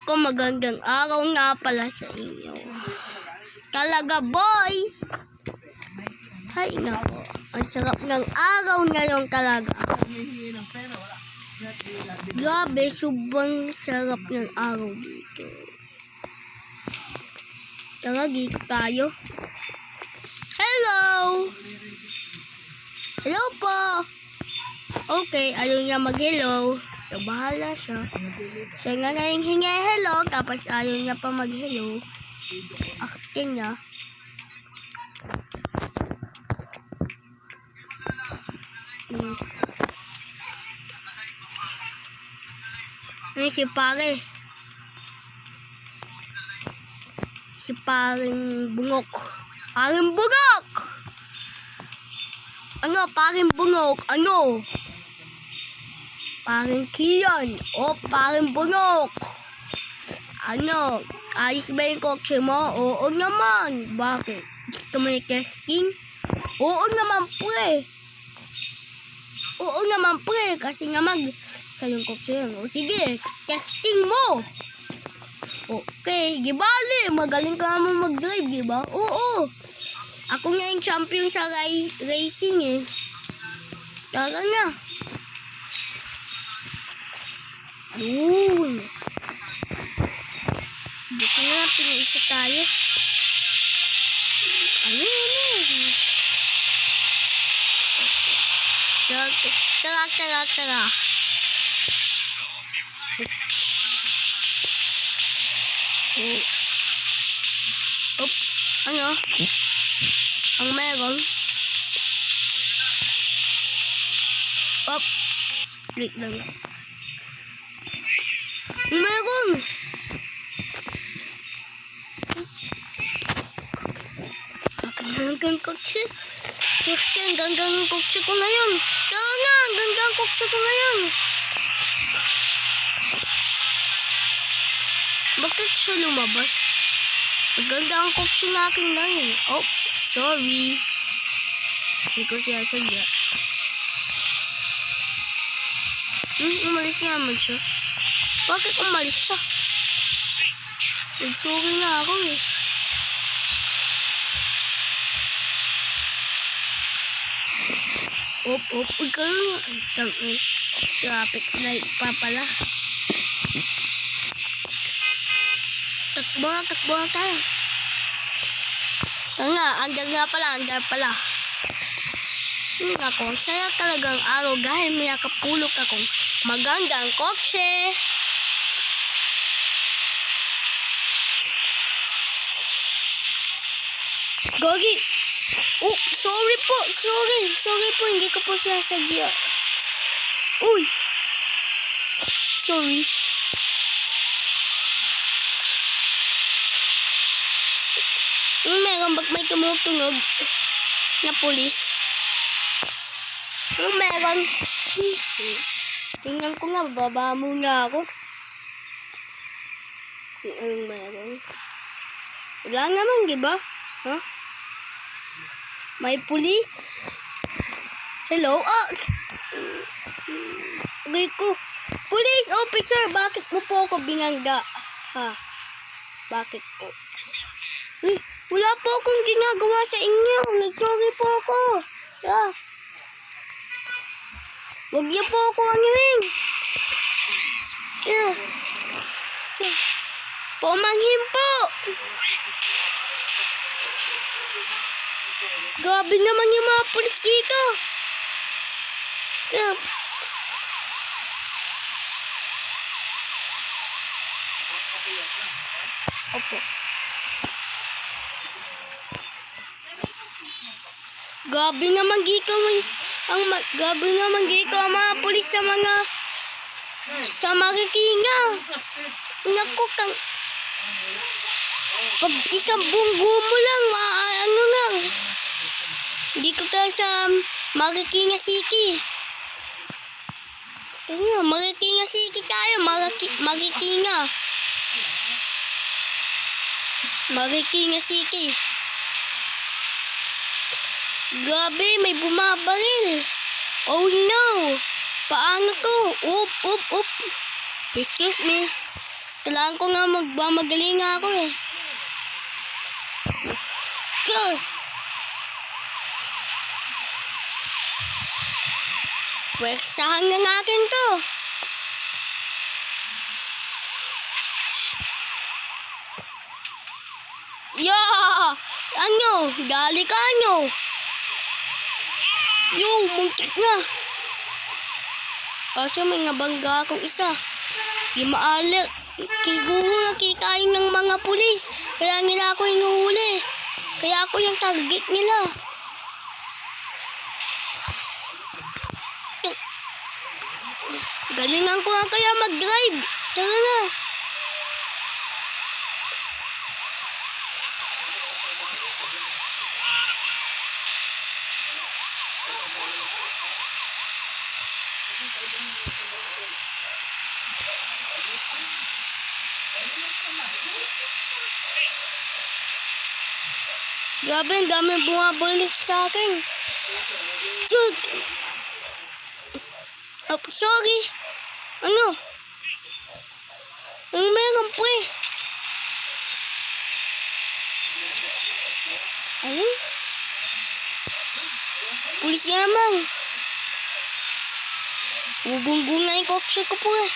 ko, magandang araw nga pala sa inyo. Talaga boys! Hay nako, ang sarap ng araw ngayon talaga. Grabe, sobrang sarap ng araw dito. Tara, dito tayo. Hello! Hello po! Okay, ayaw niya mag-hello. So, bahala siya. Siya nga ngayon hingi hello, tapos ayaw niya pa mag-hello. Akin niya. Ano si pare? Si paring bungok. Paring bungok! Ano, paring bungok? Ano? Paring Kiyon. O, paring bungok. Ano? Ayos ba yung kotse mo? Oo naman. Bakit? Gusto mo yung testing? Oo naman pre. Oo naman pre. Kasi nga sa yung kotse yan. O sige, testing mo. Okay, gibali. Magaling ka naman mag-drive, diba? Oo. Ako nga yung champion sa racing eh. Tara na. Ayun. Dito na, pinaisa tayo. Ayun. Tara. Op, ano? Ang meron? Op, click lang. Ang meron! Ganggang kotse. Safety, ang ganggang kotse ko ngayon. Tara na, ang ganggang kotse ko ngayon. Bakit siya lumabas? Ang ganggang kotse natin ngayon. Oh, sorry. Hindi ko siya sadya. Umalis na naman siya. Bakit umalis siya? Nag-sorry na ako eh. Ikaw traffic light pa pala. Takbo na tayo. Andyan pala. Ako, saya talagang araw dahil may akapulok akong magandang kotse. Gogi! Oh, sorry po, hindi ko po sinasadya. Uy! Sorry. Meron may tumutunog na pulis? Meron. Tingnan ko nga, baba muna ako. Anong meron? Wala naman, diba? Huh? May pulis. Hello? Okay ko. Police officer, bakit mo po ako binangga? Ha? Bakit po? Uy, wala po akong ginagawa sa inyo. Nagsorry po ako. Yeah. Huwag niyo po ako anuhin. Yeah. Pumanghin po. Grabe naman yung mga pulis dito. Yeah. Opo. Grabe naman gito ang mga pulis sa Marikina. Naku kang pag isang bunggo mo lang hindi ko kaya sa Marikina City. Tingnan, Marikina City tayo, Marikina City. Grabe, may bumabaril. Oh no! Paano to? Up. Excuse me. Kailangan ko nga magmagaling ako eh. Go! Pweksahan ng akin to. Yo! Ano? Dali ka nyo. Yo, muntik na. Kasi may nabangga akong isa. Di maalit. Siguro nakikain ng mga pulis. Kaya nila ako hinuhuli. Kaya ako yung target nila. Galingan ko nga kaya mag-drive. Tara na. Grabe, ang dami bumabalik sa akin. Yun! Oh, sorry. Ano? Ano meron pre? Ano? Pulis naman. Bubunggung na yung kokse ko po eh.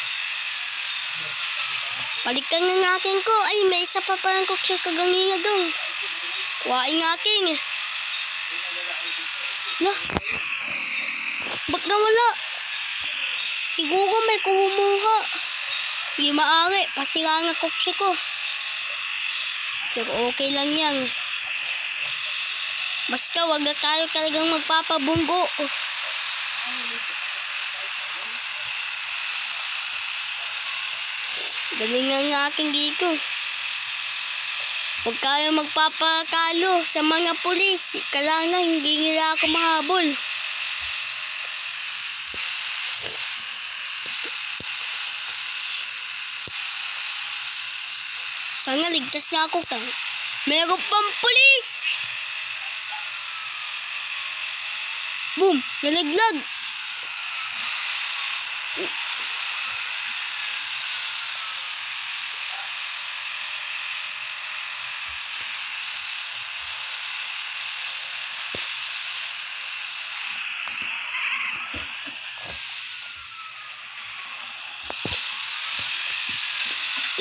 Paliktan na natin ko. Ay, may isa pa palang kokse kaganina doon. Kuhain nga aking eh. Lah. Ba't nawala? Siguro may kumuha. Hindi maaari. Pasira nga kokse ko. Pero okay lang yan. Basta wag na tayo talagang magpapabunggo. Galing nga aking giko. Huwag tayo magpapakalo sa mga pulis. Kailangan hindi nila ako mahabol. Sana ligtas na ako. Meron pang pulis! Boom! Nalaglag!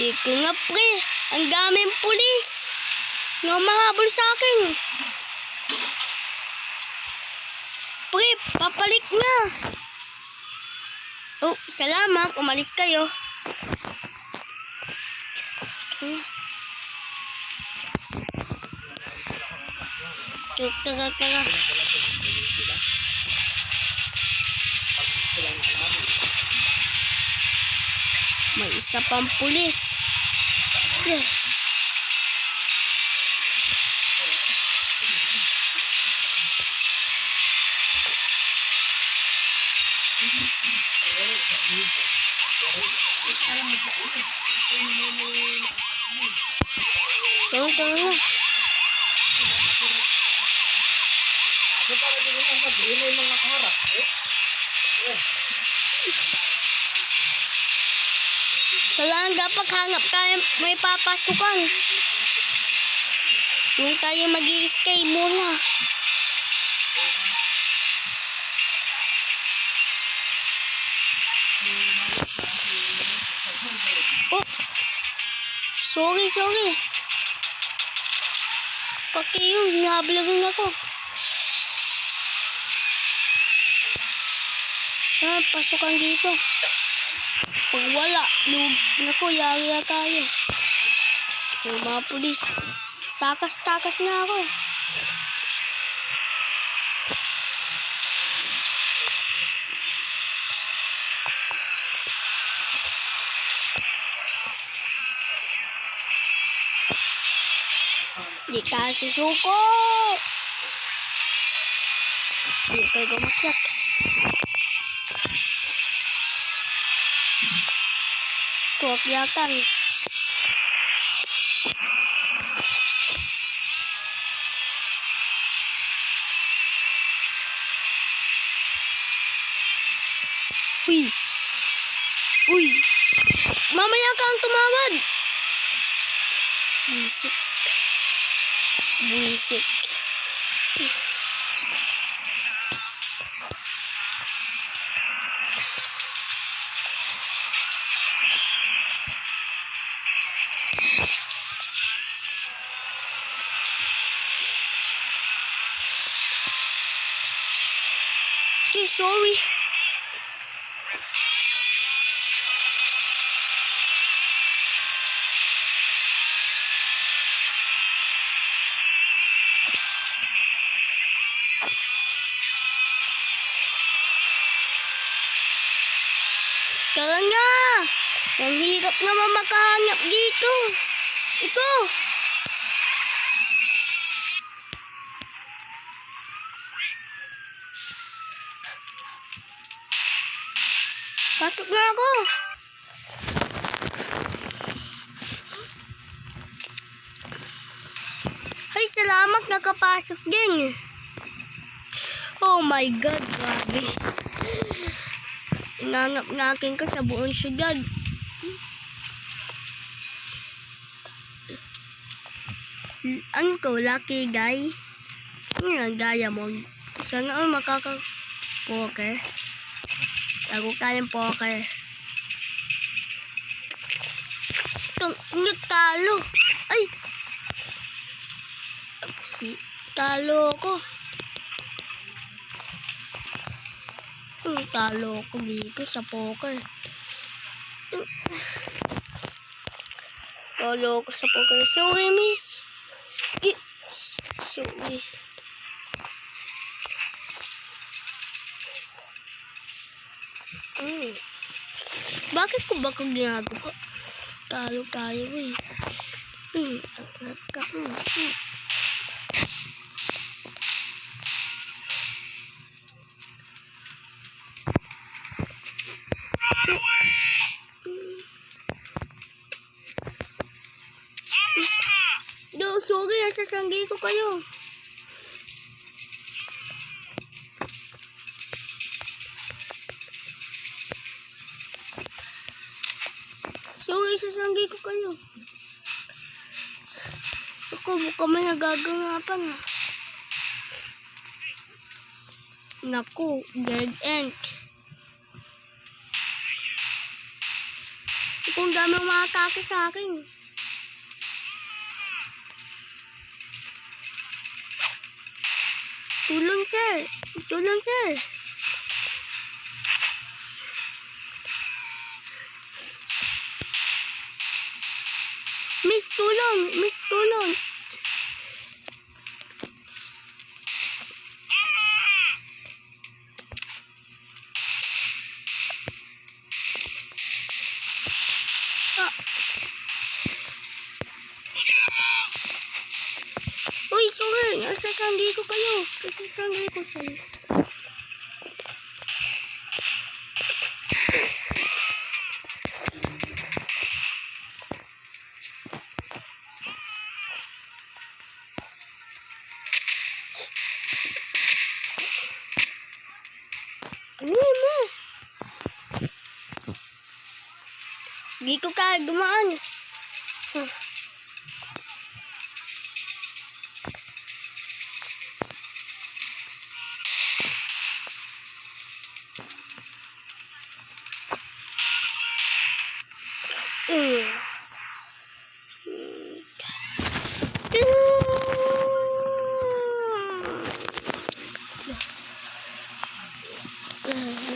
Ito nga pre, ang daming pulis na mahabol sa akin. Pre, papalik na. Oh, salamat, umalis kayo. Tara. May isa pang pulis. Yeah. Tara na. Kailangan dapat hanap tayo may papasukan. Yung tayo mag-i-stay muna. Oh! Sorry. Pati yun, nahablagan ako. Pasukan dito. Pag wala, naku, yari tayo. Yung mga pulis, takas na ako. Di tayo susuko. Di tayo gumakyat. Tuwakyatan. Uy! Mamaya ka kang tumawad. Buisit. Buisit. Okay, sorry. Tara na! Ang hirap naman makahanap dito. Ito! Pasok na ako! Ay, salamat nakapasok din. Oh my God, grabe. Ingangap-ngakin ka sa buong syudad. Ano ko, lucky guy? Ang diamond. Isa nga makaka-poker. Lago tayong poker. Talo. Ay! Talo ako. Talo ako dito sa poker. Talo ako sa poker. Sorry, miss. Sorry. Bakit ko ba kung ginagawa? Talo tayo eh. Sorry, nasasanggi ko kayo. Sorry, sasanggi ko kayo. Ako, mukhang may nagaganapan ah. Naku, dead end. Kung dami mga atake sa akin. Tulong, sir. Tulong, sir. Miss, tulong. Miss, tulong. Uy, sorry. Nasasanggi ko kayo. Nasasanggi ko sa'yo. Ano yun mo? Hindi ko kaya dumaan.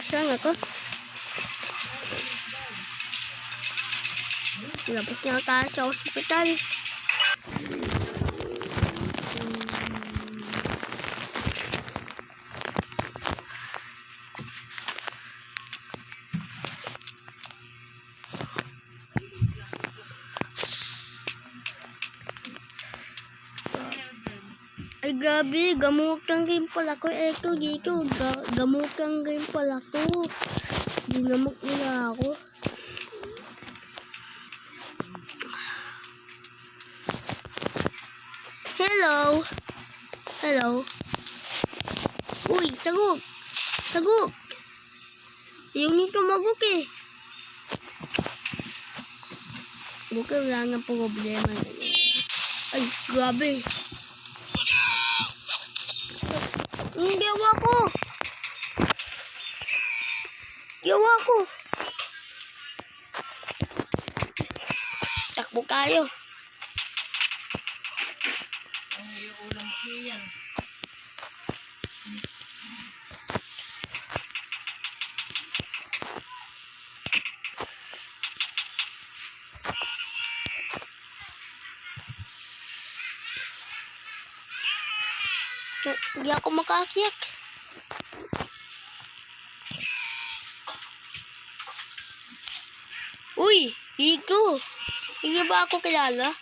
Saan ako? Labas na tayo sa ospital. Ay, gabi, gamukang rin pala ko. Eto, dito, gamukang rin pala ko. Ginamok nila ako. Hello? Hello? Uy, sagok! Sagok! Yung nito magok eh. Buka wala nga problema. Ay, grabe. Ang gawa ko. Takbo kayo. Ang iulang siyan. Hindi ako makaakyat. Uy, Igo. Hindi ba ako kilala?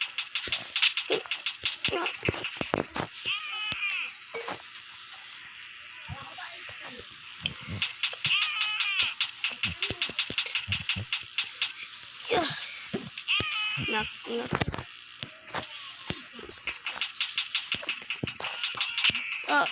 Nak. Ah.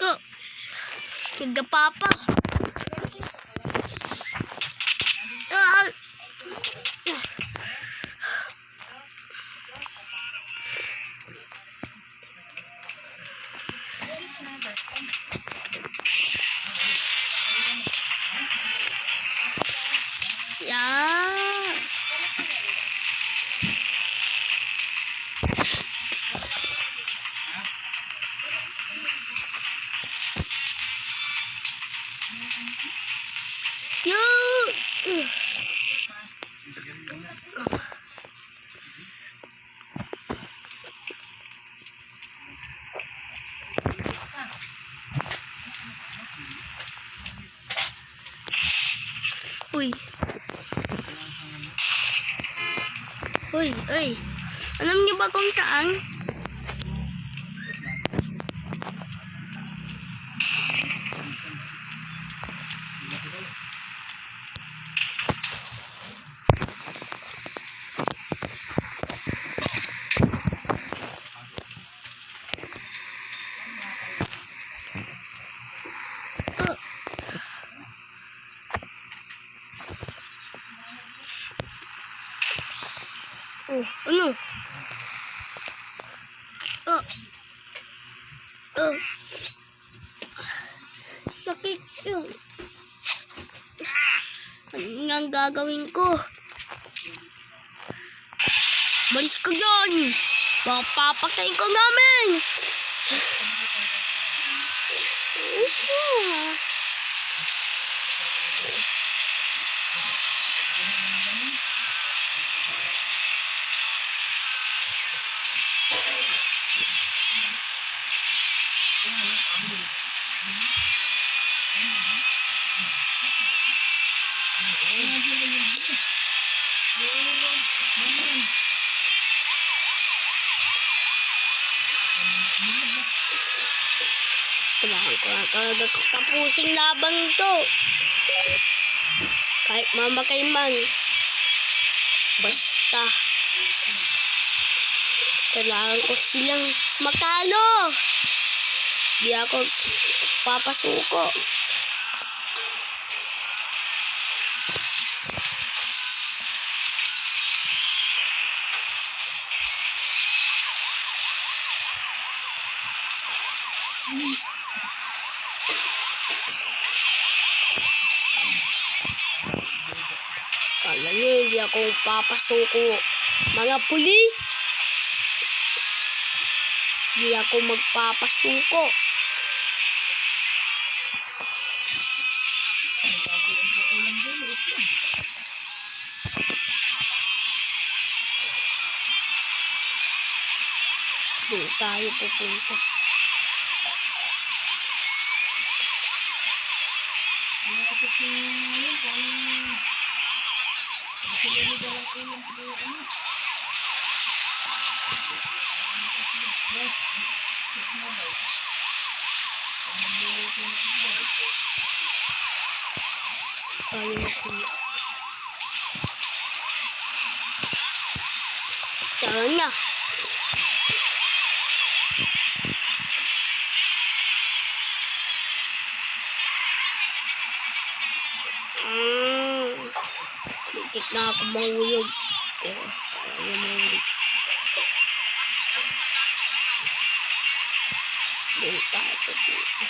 Oh. Nagapapa. Ah. Yeah. Cute. Uy. Uy. Alam niyo ba kung saan? Oh, ano? Sakit yun. Ano nga ang gagawin ko? Balis ka dyan! Papapatayin ko namin! Kailangan ko na talaga tapusing laban to. Kahit mamatay man. Basta. Kailangan ko silang matalo. Di ako papasuko. Kala nyo, hindi ako papasuko. Mga pulis, hindi ako magpapasuko. Doon tayo pupunta. Tayo na siya. Tara na. Muntik na ako mahulog. Pero kaya na mahulog. Doon tayo po dito.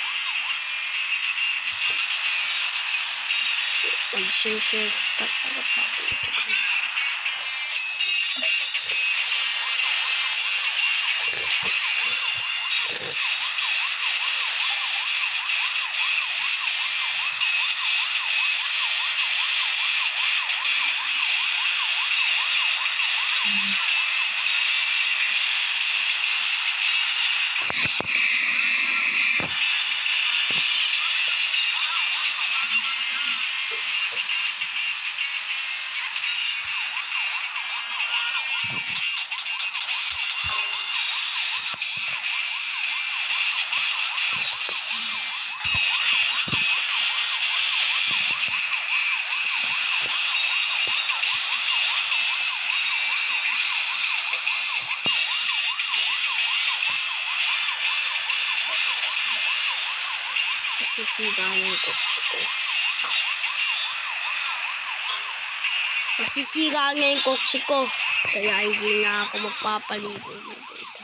Mag-share ka para pa ako ito. Masisira nga yung kotse ko. Kaya hindi na ako magpapaligo dito.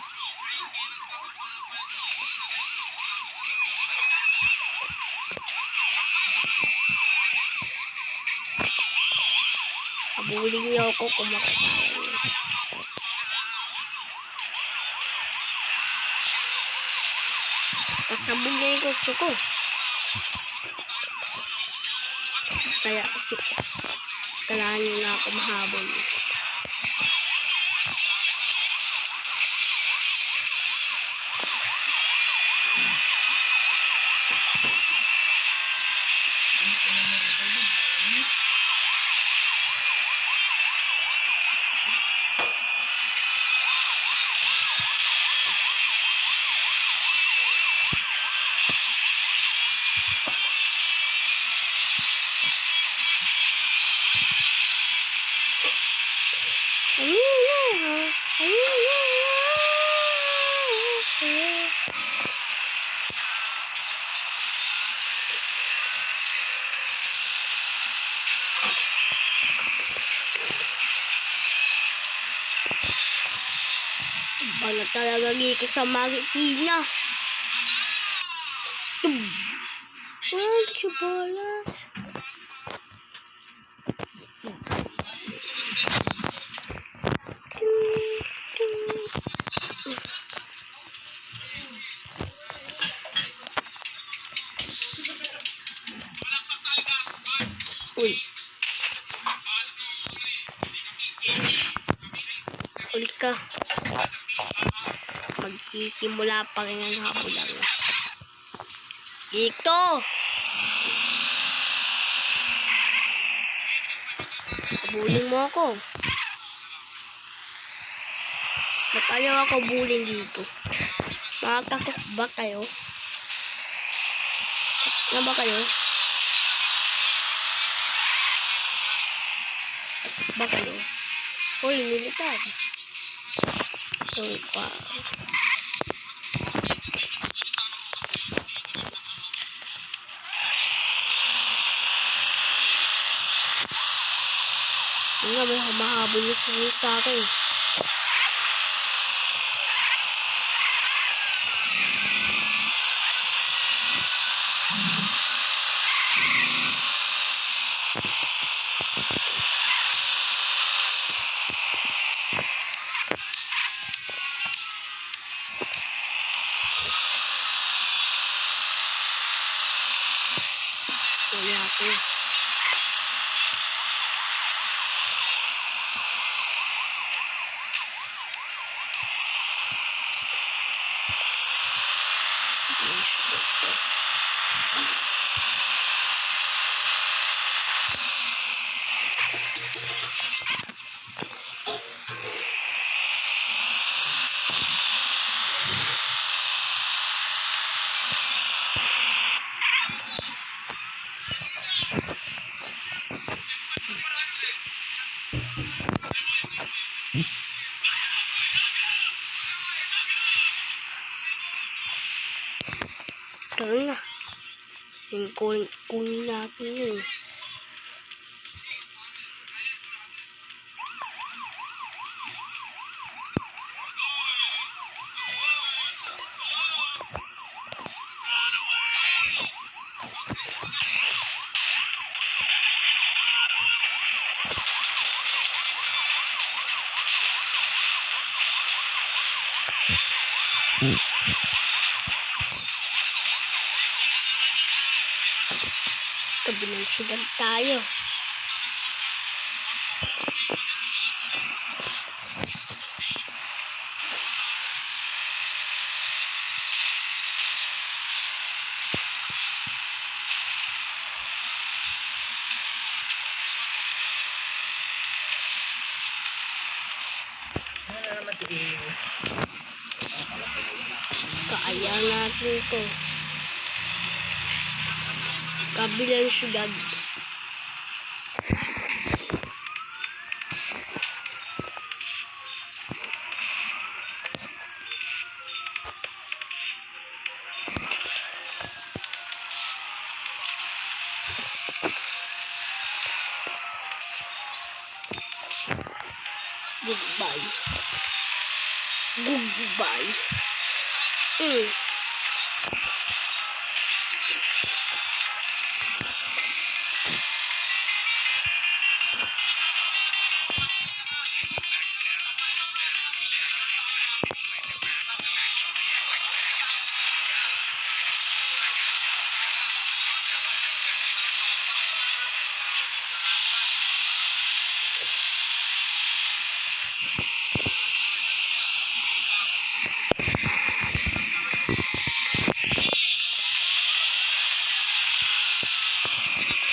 Habulin niyo ako kung makakaya niyo. Kasabog na yung kotse ko. Kaya kailangan nyo na ako mahabol. Bala talaga gito sa Marikina. Wala siya bola. Uy. Ulit ka. Magsisimula pa rin ang habulan. Dito! Habulin mo ako. Ba't ayaw ako bulin dito? Makakakok ba kayo? Ano ba kayo? Ba kayo? Hoy, militar. Hoy, pa. Nga, may humahabol yung sa akin. Wala po. Tara na. Yung kunin natin yun. Kabilang syudad tayo. Ano naman si Iyo? Kaya natin to. Kabilang syudad. Goodbye. Goodbye.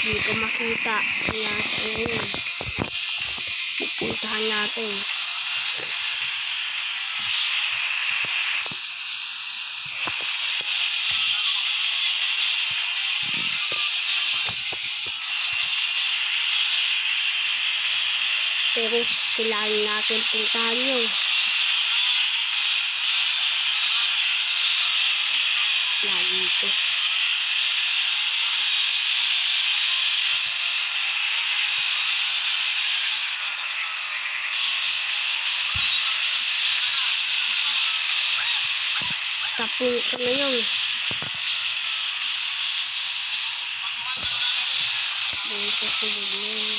Hindi ko makita kung nasaan yun. Pupuntahan natin. Pero kailangan natin puntahan yun. Lagi ito. Tapon ko ngayon. Doon sa sulod na yun.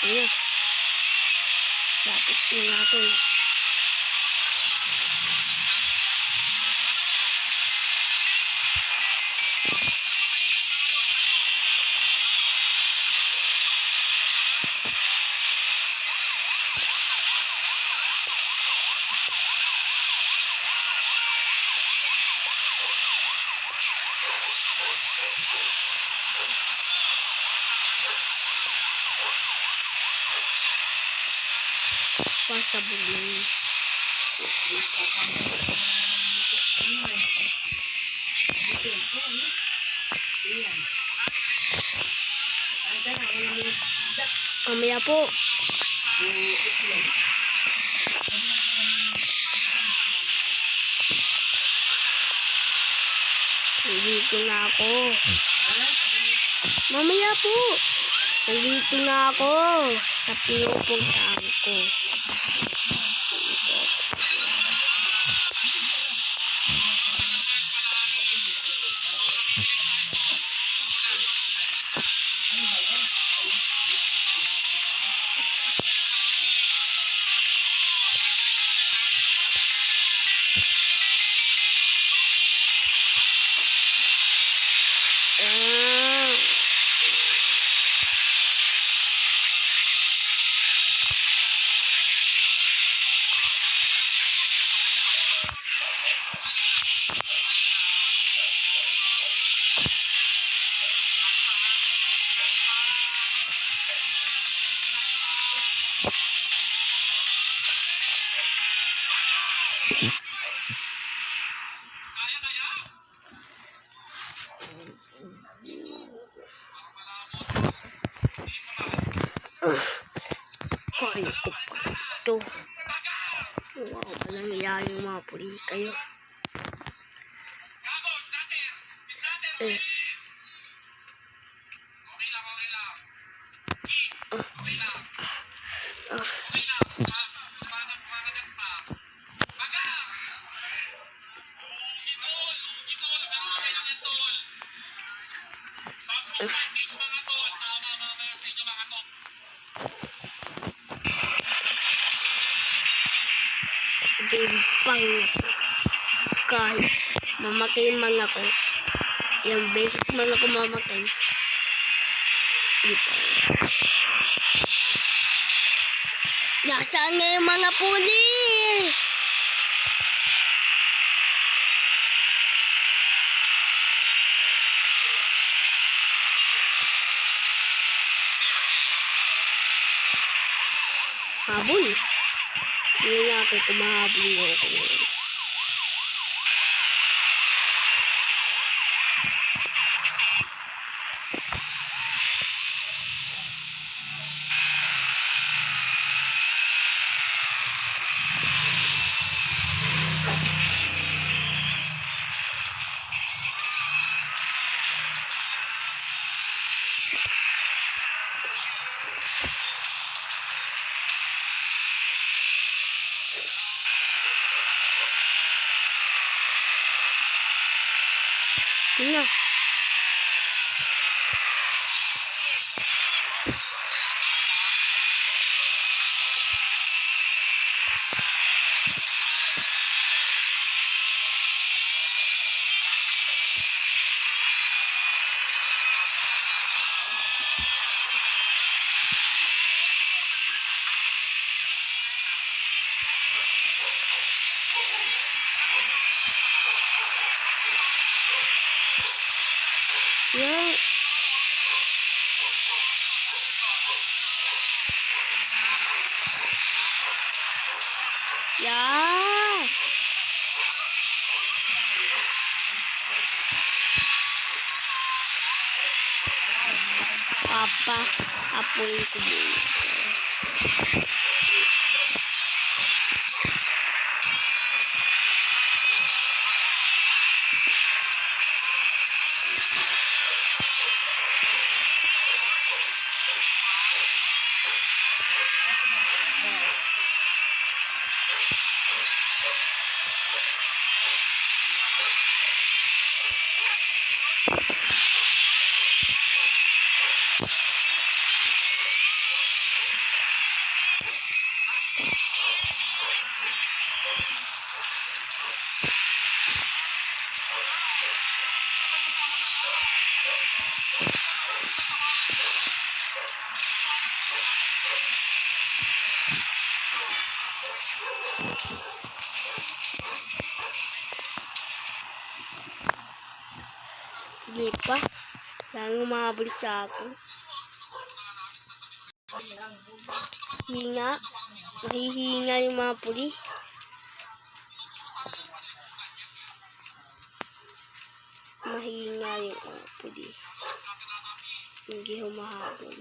Ayan. Lapit na natin. Pasabog na yun. Mamaya po. Nandito na ako. Mamaya po. Nandito na ako sa pinupuntahan ko. Ay, ko pa ito. Wow, walang iya yung mga pulis kayo. Eh. Timpang kahit mamatay man ako, ilang beses man ako mamatay, di pa. Nasaan nga yung mga pulis? Habol. Tingnan natin kung mahabol nga ako ngayon. Tingnan. Yan. Yan. Papa, apoy ko muna. Hindi pa. Lang umahabol sa akin. Hinga. Mahihinga yung mga pulis. Mahihinga yung mga pulis. Hindi humahabol.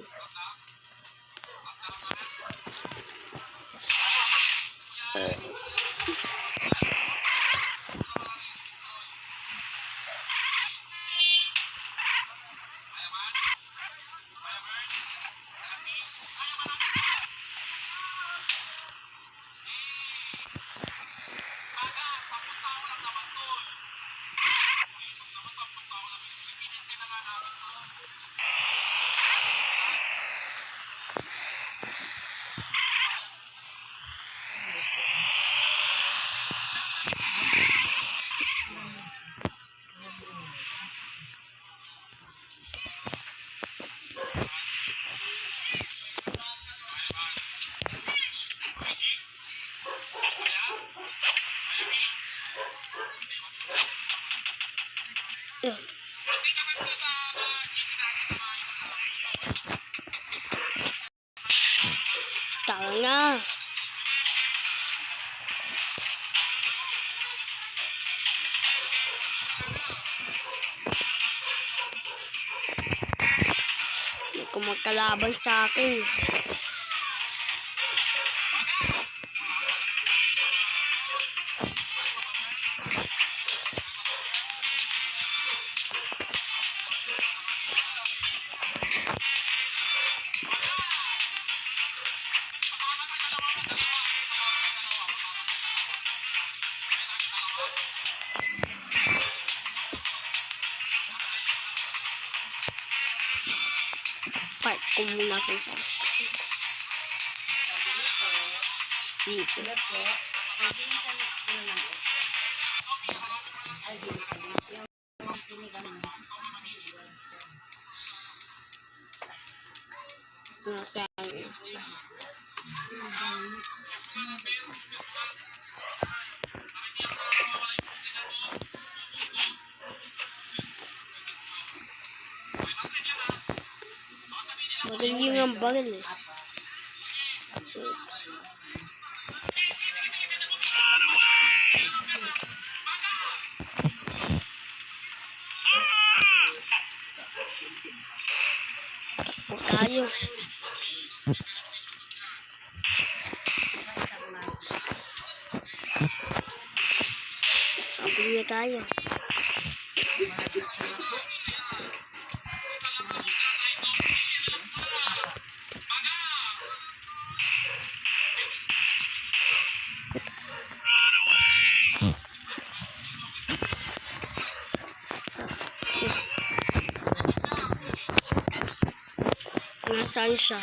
Tanga. May kumakalaban sa akin. Ipapark ko muna kung saan. Dito. Sila po. Nasaan. Magaling ang baril eh. Takbo tayo. Takbo na tayo. Nasaan siya?